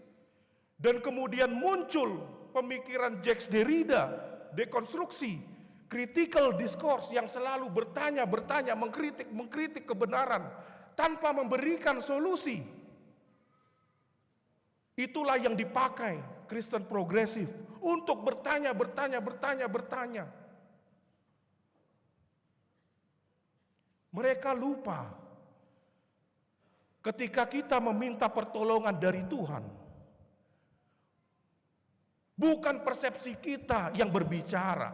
Speaker 4: dan kemudian muncul pemikiran Jacques Derrida, dekonstruksi, critical discourse yang selalu bertanya, mengkritik kebenaran tanpa memberikan solusi. Itulah yang dipakai Kristen progresif untuk bertanya. Mereka lupa ketika kita meminta pertolongan dari Tuhan, bukan persepsi kita yang berbicara,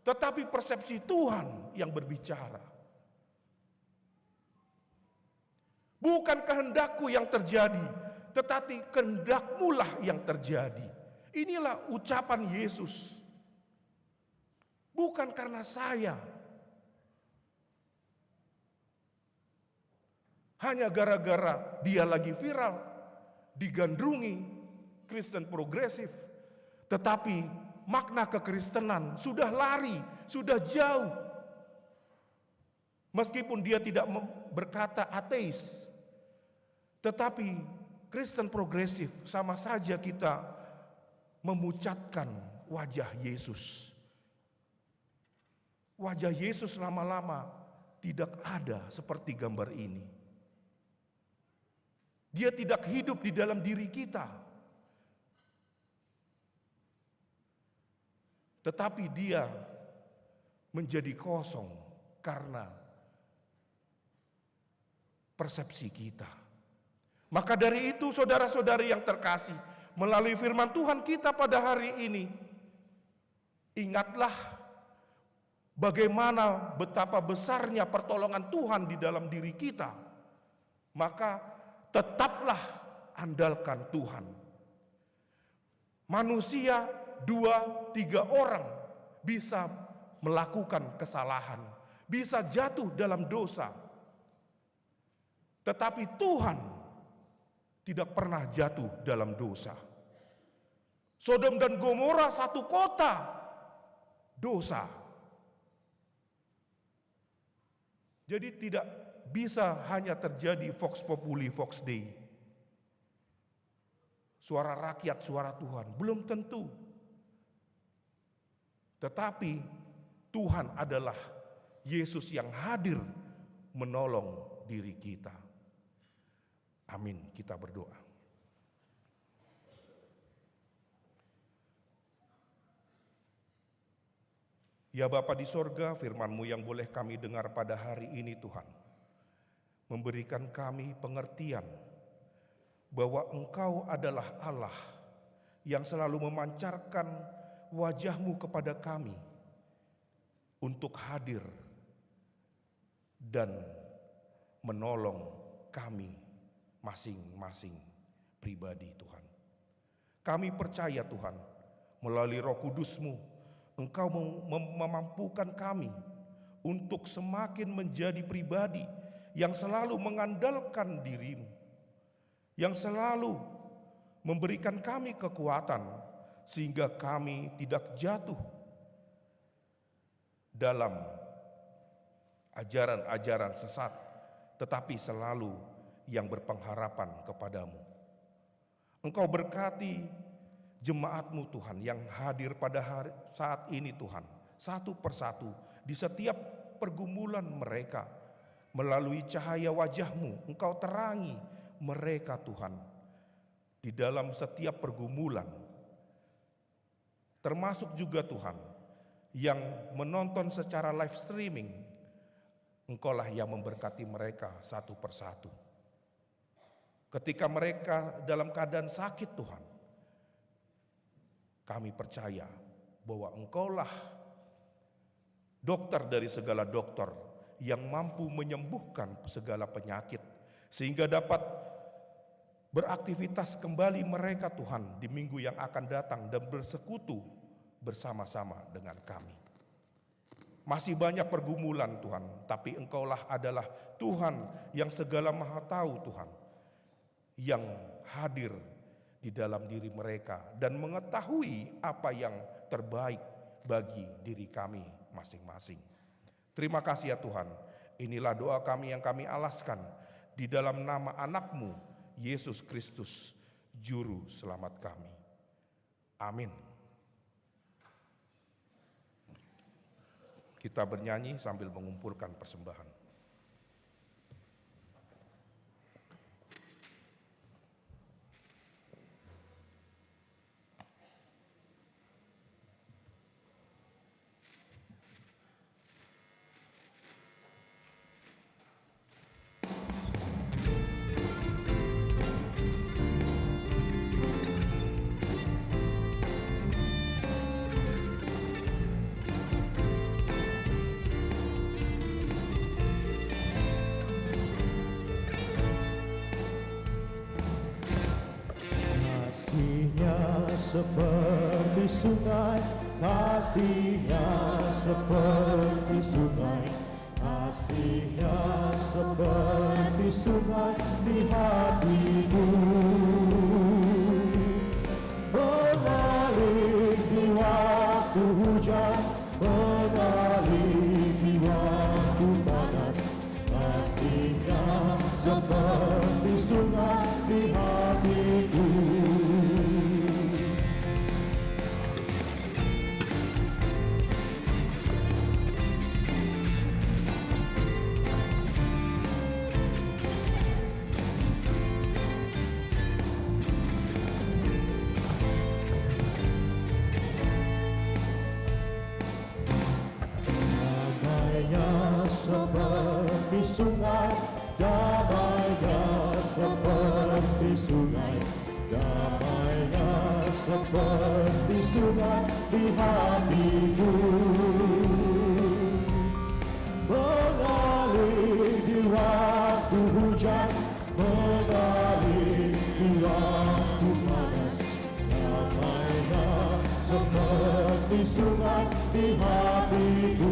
Speaker 4: tetapi persepsi Tuhan yang berbicara. Bukan kehendakku yang terjadi, tetapi kehendakmu-lah yang terjadi. Inilah ucapan Yesus. Bukan karena saya. Hanya gara-gara dia lagi viral, digandrungi Kristen progresif. Tetapi makna kekristenan sudah lari, sudah jauh. Meskipun dia tidak berkata ateis, tetapi Kristen progresif sama saja kita memucatkan wajah Yesus. Wajah Yesus lama-lama tidak ada seperti gambar ini. Dia tidak hidup di dalam diri kita. Tetapi dia menjadi kosong karena persepsi kita. Maka dari itu saudara-saudari yang terkasih, melalui firman Tuhan kita pada hari ini, ingatlah bagaimana betapa besarnya pertolongan Tuhan di dalam diri kita. Maka tetaplah andalkan Tuhan. Manusia 2-3 orang bisa melakukan kesalahan, bisa jatuh dalam dosa. Tetapi Tuhan tidak pernah jatuh dalam dosa. Sodom dan Gomora satu kota, dosa. Jadi tidak bisa hanya terjadi vox populi, vox dei. Suara rakyat, suara Tuhan, belum tentu. Tetapi Tuhan adalah Yesus yang hadir menolong diri kita. Amin, kita berdoa. Ya Bapa di sorga, firman-Mu yang boleh kami dengar pada hari ini Tuhan, memberikan kami pengertian bahwa Engkau adalah Allah yang selalu memancarkan wajah-Mu kepada kami untuk hadir dan menolong kami masing-masing pribadi Tuhan. Kami percaya Tuhan, melalui Roh Kudus-Mu, Engkau memampukan kami untuk semakin menjadi pribadi yang selalu mengandalkan diri-Mu, yang selalu memberikan kami kekuatan sehingga kami tidak jatuh dalam ajaran-ajaran sesat, tetapi selalu yang berpengharapan kepadamu. Engkau berkati jemaat-Mu Tuhan yang hadir pada saat ini Tuhan, satu persatu di setiap pergumulan mereka, Melalui cahaya wajah-Mu, Engkau terangi mereka Tuhan, di dalam setiap pergumulan. Termasuk juga Tuhan, yang menonton secara live streaming, Engkaulah yang memberkati mereka satu persatu. Ketika mereka dalam keadaan sakit Tuhan, kami percaya bahwa Engkaulah dokter dari segala dokter yang mampu menyembuhkan segala penyakit, sehingga dapat beraktivitas kembali mereka Tuhan di minggu yang akan datang dan bersekutu bersama-sama dengan kami. Masih banyak pergumulan Tuhan, tapi Engkaulah adalah Tuhan yang segala maha tahu Tuhan, yang hadir di dalam diri mereka dan mengetahui apa yang terbaik bagi diri kami masing-masing. Terima kasih ya Tuhan, inilah doa kami yang kami alaskan di dalam nama anak-Mu, Yesus Kristus, Juru Selamat kami. Amin. Kita bernyanyi sambil mengumpulkan persembahan.
Speaker 2: Kasih-Nya seperti sungai, kasih-Nya seperti sungai, kasih-Nya seperti sungai di hatiku. Mengalir di waktu hujan, mengalir di waktu panas, kasih-Nya seperti sungai di hatiku. Seperti sungai, damainya seperti sungai, damainya seperti sungai di hatiku. Mengalir di waktu hujan, mengalir di waktu panas, damainya seperti sungai di hatiku.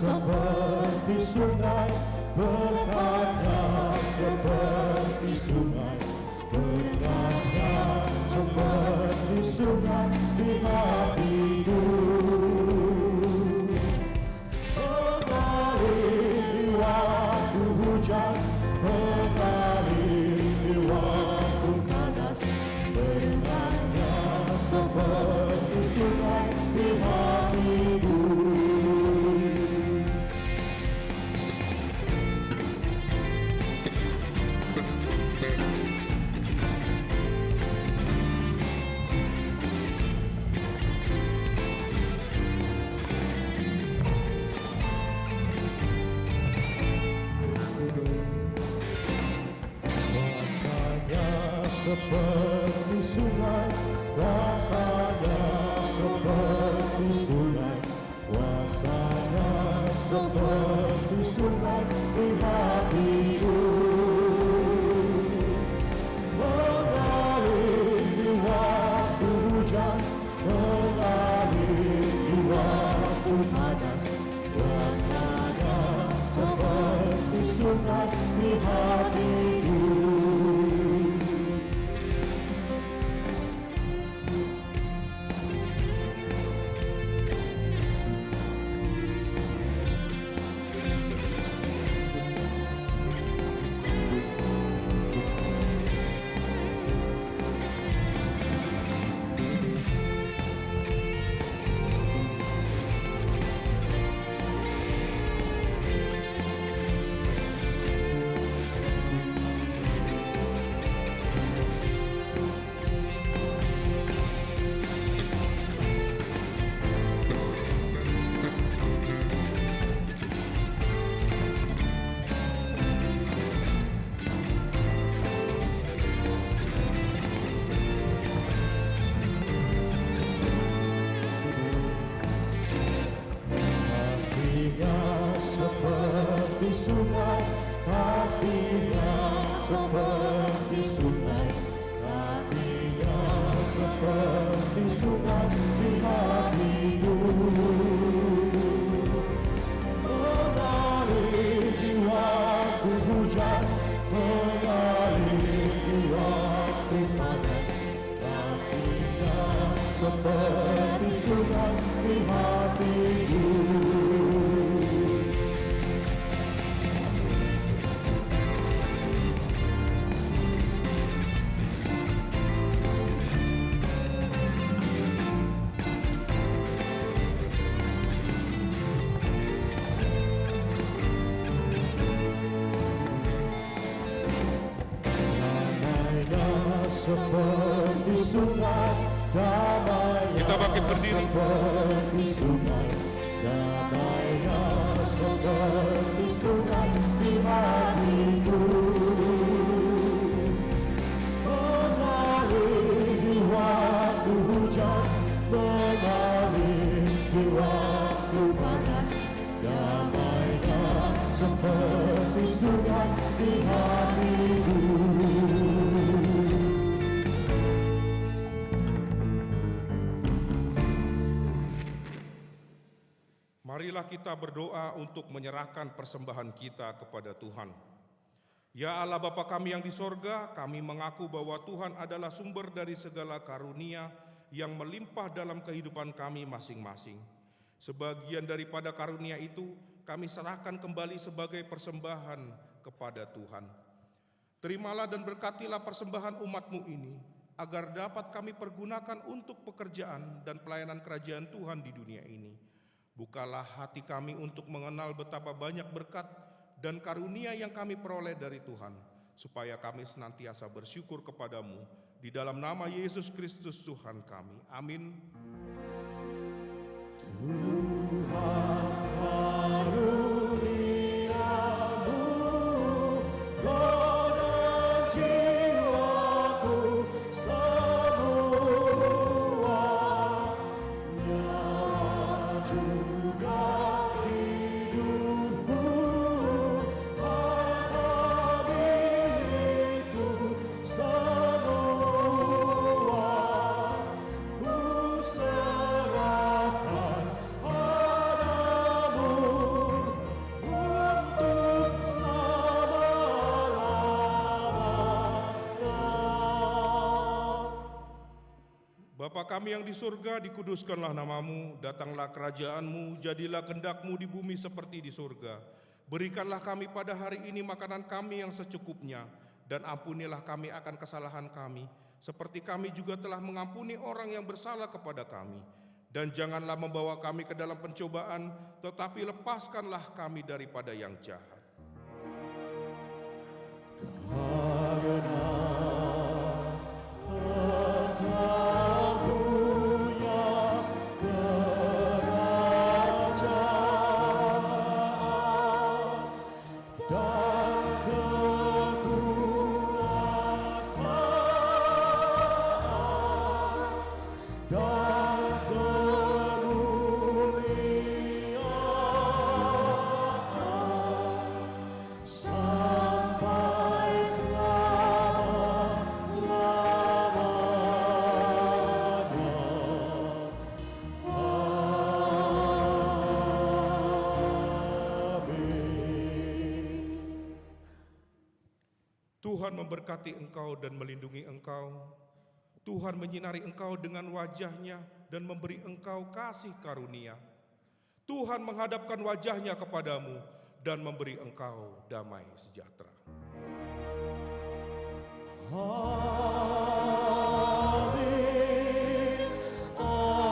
Speaker 2: Seperti sungai, berkatnya seperti sungai, berkatnya seperti sungai di hatiku. Mengalir di waktu hujan, mengalir di waktu panas, berkatnya seperti sungai di hatiku. Seperti sungai, kuasanya seperti sungai, kuasanya seperti sungai di hatiku, mengalir di waktu hujan, mengalir di waktu panas, kuasanya seperti sungai di hatiku. Kasihnya seperti sungai, kasihnya seperti sungai, kasihnya seperti sungai di hatiku, mengalir di waktu hujan, mengalir di waktu panas, kasihnya seperti sungai di hatiku. Seperti sungai, damainya
Speaker 4: Kita bangkit berdiri.
Speaker 2: seperti sungai, damainya seperti sungai di hatiku, mengalir di waktu hujan, mengalir di waktu panas, damainya seperti sungai di hatiku.
Speaker 4: Marilah kita berdoa untuk menyerahkan persembahan kita kepada Tuhan. Ya Allah Bapa kami yang di sorga, kami mengaku bahwa Tuhan adalah sumber dari segala karunia yang melimpah dalam kehidupan kami masing-masing. Sebagian daripada karunia itu kami serahkan kembali sebagai persembahan kepada Tuhan. Terimalah dan berkatilah persembahan umat-Mu ini, agar dapat kami pergunakan untuk pekerjaan dan pelayanan kerajaan Tuhan di dunia ini. Bukalah hati kami untuk mengenal betapa banyak berkat dan karunia yang kami peroleh dari Tuhan, supaya kami senantiasa bersyukur kepadamu. Di dalam nama Yesus Kristus Tuhan kami. Amin.
Speaker 2: Tuhan karuniamu, godam jiwaku semuanya, juga hidupku, harta milikku semua, ku serahkan padamu untuk selama-lamanya.
Speaker 4: Bapa kami yang di surga, dikuduskanlah namamu, datanglah kerajaanmu, jadilah kehendak-Mu di bumi seperti di surga. Berikanlah kami pada hari ini makanan kami yang secukupnya, dan ampunilah kami akan kesalahan kami, seperti kami juga telah mengampuni orang yang bersalah kepada kami. Dan janganlah membawa kami ke dalam pencobaan, tetapi lepaskanlah kami daripada yang jahat. Tuhan memberkati engkau dan melindungi engkau. Tuhan menyinari engkau dengan wajah-Nya dan memberi engkau kasih karunia. Tuhan menghadapkan wajah-Nya kepadamu dan memberi engkau damai sejahtera.
Speaker 2: Amin. Amin. Amin.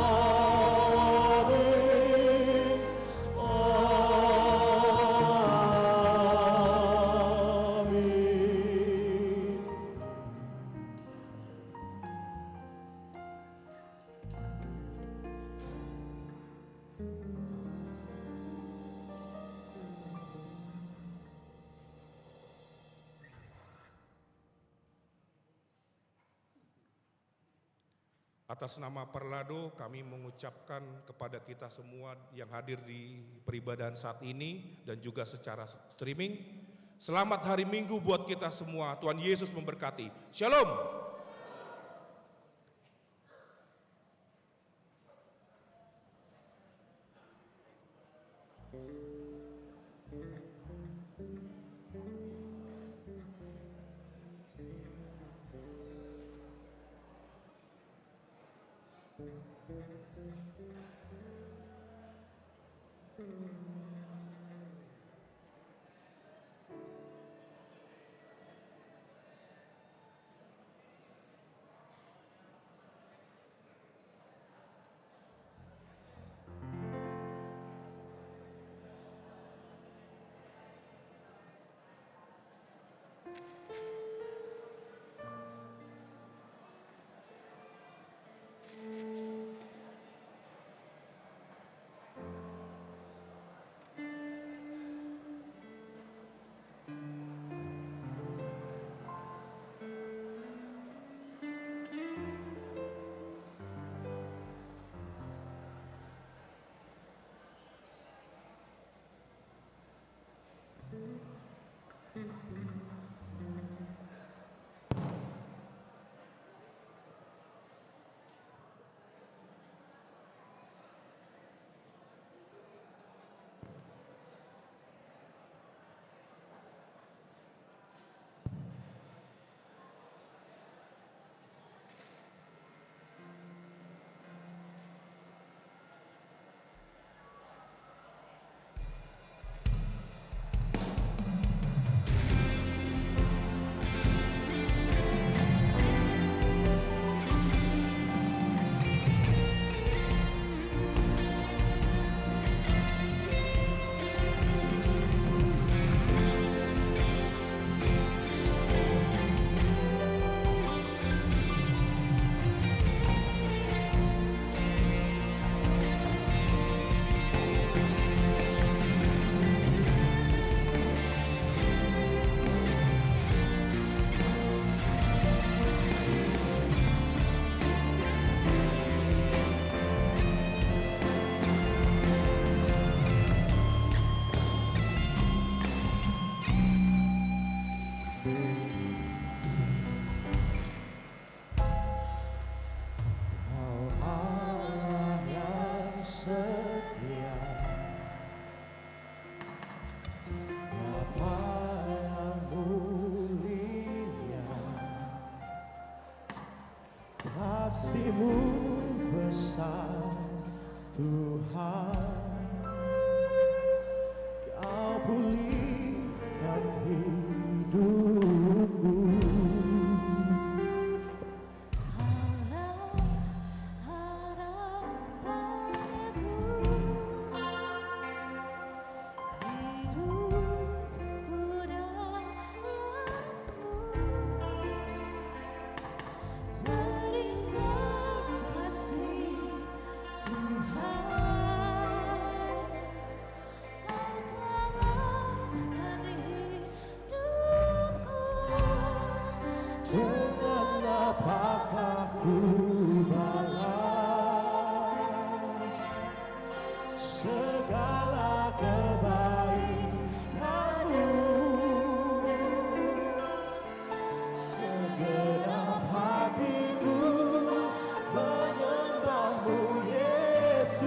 Speaker 4: Atas nama Perlado kami mengucapkan kepada kita semua yang hadir di peribadahan saat ini dan juga secara streaming, selamat hari Minggu buat kita semua. Tuhan Yesus memberkati. Shalom.
Speaker 2: Kasih-Mu besar Tuhan, Kau pulihkan hidupku. Dengan apakah ku balas segala kebaikan-Mu? Segenap hatiku menyembah-Mu, Yesus.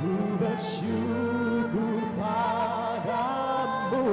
Speaker 2: Ku bersyukur padamu.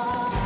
Speaker 2: Tuhan